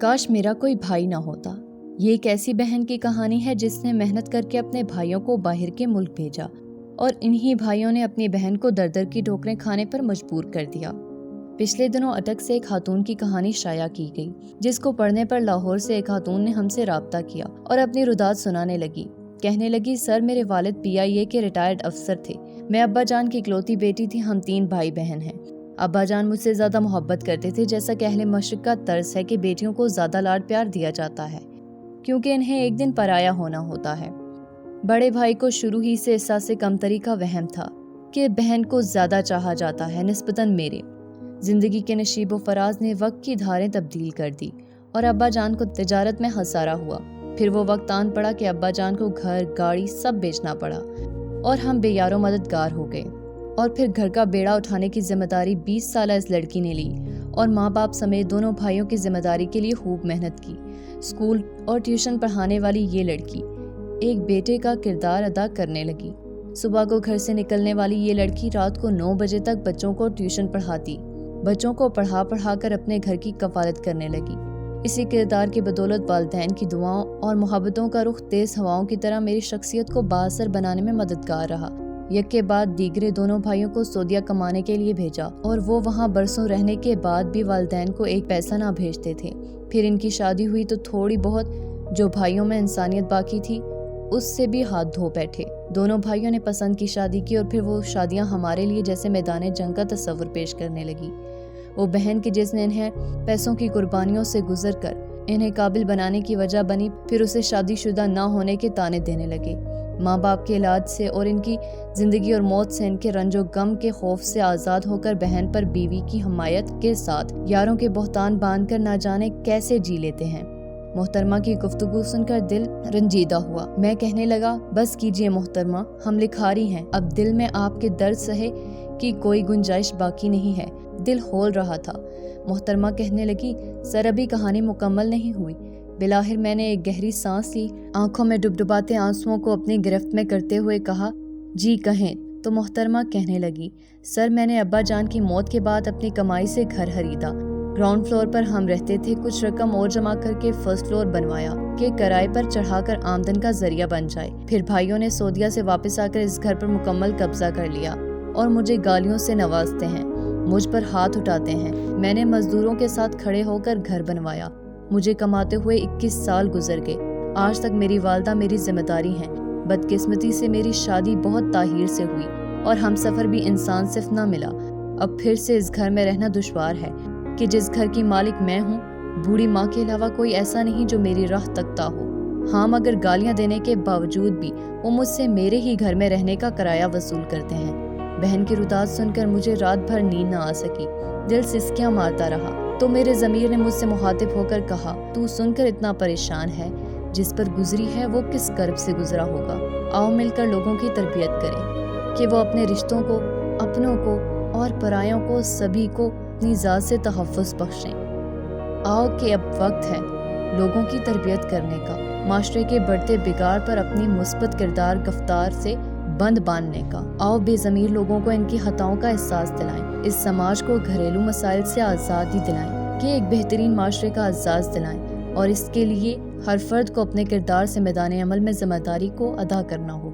کاش میرا کوئی بھائی نہ ہوتا۔ یہ ایک ایسی بہن کی کہانی ہے جس نے محنت کر کے اپنے بھائیوں کو باہر کے ملک بھیجا اور انہی بھائیوں نے اپنی بہن کو در در کی ٹھوکریں کھانے پر مجبور کر دیا۔ پچھلے دنوں اٹک سے ایک خاتون کی کہانی شائع کی گئی، جس کو پڑھنے پر لاہور سے ایک خاتون نے ہم سے رابطہ کیا اور اپنی رداد سنانے لگی۔ کہنے لگی، سر میرے والد PIA کے ریٹائرڈ افسر تھے، میں ابا جان کی اکلوتی بیٹی تھی، ہم 3 بھائی بہن ہیں۔ ابا جان مجھ سے زیادہ محبت کرتے تھے، جیسا کہ اہل مشرق کا طرز ہے کہ بیٹیوں کو زیادہ لاڈ پیار دیا جاتا ہے کیونکہ انہیں ایک دن پرایا ہونا ہوتا ہے۔ بڑے بھائی کو شروع ہی سے احساس کمتری کا وہم تھا کہ بہن کو زیادہ چاہا جاتا ہے نسبتاً میرے۔ زندگی کے نشیب و فراز نے وقت کی دھاریں تبدیل کر دی اور ابا جان کو تجارت میں خسارہ ہوا۔ پھر وہ وقت آن پڑا کہ ابا جان کو گھر گاڑی سب بیچنا پڑا اور ہم بے یار و مددگار ہو گئے۔ اور پھر گھر کا بیڑا اٹھانے کی ذمہ داری 20 سالہ اس لڑکی نے لی اور ماں باپ سمیت دونوں بھائیوں کی ذمہ داری کے لیے خوب محنت کی۔ اسکول اور ٹیوشن پڑھانے والی یہ لڑکی ایک بیٹے کا کردار ادا کرنے لگی۔ صبح کو گھر سے نکلنے والی یہ لڑکی رات کو 9 بجے تک بچوں کو ٹیوشن پڑھاتی، بچوں کو پڑھا کر اپنے گھر کی کفالت کرنے لگی۔ اسی کردار کی بدولت والدین کی دعاؤں اور محبتوں کا رخ تیز ہواؤں کی طرح میری شخصیت کو بااثر بنانے میں مددگار رہا۔ یک کے بعد دیگرے دونوں بھائیوں کو سعودیہ کمانے کے لیے بھیجا اور وہ وہاں برسوں رہنے کے بعد بھی والدین کو ایک پیسہ نہ بھیجتے تھے۔ پھر ان کی شادی ہوئی تو تھوڑی بہت جو بھائیوں میں انسانیت باقی تھی اس سے بھی ہاتھ دھو بیٹھے۔ دونوں بھائیوں نے پسند کی شادی کی اور پھر وہ شادیاں ہمارے لیے جیسے میدان جنگ کا تصور پیش کرنے لگی۔ وہ بہن کی جس نے انہیں پیسوں کی قربانیوں سے گزر کر انہیں قابل بنانے کی وجہ بنی، پھر اسے شادی شدہ نہ ہونے کے طعنے دینے لگے۔ ماں باپ کے علاج سے اور ان کی زندگی اور موت سے، ان کے رنج و غم کے خوف سے آزاد ہو کر بہن پر بیوی کی حمایت کے ساتھ یاروں کے بہتان باندھ کر نہ جانے کیسے جی لیتے ہیں۔ محترمہ کی گفتگو سن کر دل رنجیدہ ہوا۔ میں کہنے لگا، بس کیجئے محترمہ، ہم لکھاری ہیں، اب دل میں آپ کے درد سہے کی کوئی گنجائش باقی نہیں ہے۔ دل ہول رہا تھا۔ محترمہ کہنے لگی، سر ابھی کہانی مکمل نہیں ہوئی۔ بلاخر میں نے ایک گہری سانس لی، آنکھوں میں ڈبڈباتے آنسوؤں کو اپنی گرفت میں کرتے ہوئے کہا، جی کہیں۔ تو محترمہ کہنے لگی، سر میں نے ابا جان کی موت کے بعد اپنی کمائی سے گھر خریدا۔ گراؤنڈ فلور پر ہم رہتے تھے، کچھ رقم اور جمع کر کے فرسٹ فلور بنوایا کہ کرائے پر چڑھا کر آمدن کا ذریعہ بن جائے۔ پھر بھائیوں نے سعودیہ سے واپس آ کر اس گھر پر مکمل قبضہ کر لیا اور مجھے گالیوں سے نوازتے ہیں، مجھ پر ہاتھ اٹھاتے ہیں۔ میں نے مزدوروں کے ساتھ کھڑے ہو کر گھر بنوایا۔ مجھے کماتے ہوئے 21 سال گزر گئے۔ آج تک میری والدہ میری ذمہ داری ہیں۔ بدقسمتی سے میری شادی بہت تاخیر سے ہوئی اور ہم سفر بھی انسان صرف نہ ملا۔ اب پھر سے اس گھر میں رہنا دشوار ہے کہ جس گھر کی مالک میں ہوں، بوڑھی ماں کے علاوہ کوئی ایسا نہیں جو میری راہ تکتا ہو۔ ہاں، مگر گالیاں دینے کے باوجود بھی وہ مجھ سے میرے ہی گھر میں رہنے کا کرایہ وصول کرتے ہیں۔ بہن کی رداد سن کر مجھے رات بھر نیند نہ آ سکی، دل سسکیاں مارتا رہا۔ تو میرے ضمیر نے مجھ سے مخاطب ہو کر کہا، تو سن کر اتنا پریشان ہے، جس پر گزری ہے وہ کس کرب سے گزرا ہوگا۔ آؤ مل کر لوگوں کی تربیت کریں کہ وہ اپنے رشتوں کو، اپنوں کو اور پرایوں کو، سبھی کو اپنی ذات سے تحفظ بخشیں۔ آؤ کہ اب وقت ہے لوگوں کی تربیت کرنے کا، معاشرے کے بڑھتے بگاڑ پر اپنی مثبت کردار گفتار سے بند باندھنے کا۔ آؤ بے ضمیر لوگوں کو ان کی خطاؤں کا احساس دلائیں، اس سماج کو گھریلو مسائل سے آزادی دلائیں کہ ایک بہترین معاشرے کا اعزاز دلائیں، اور اس کے لیے ہر فرد کو اپنے کردار سے میدان عمل میں ذمہ داری کو ادا کرنا ہوگا۔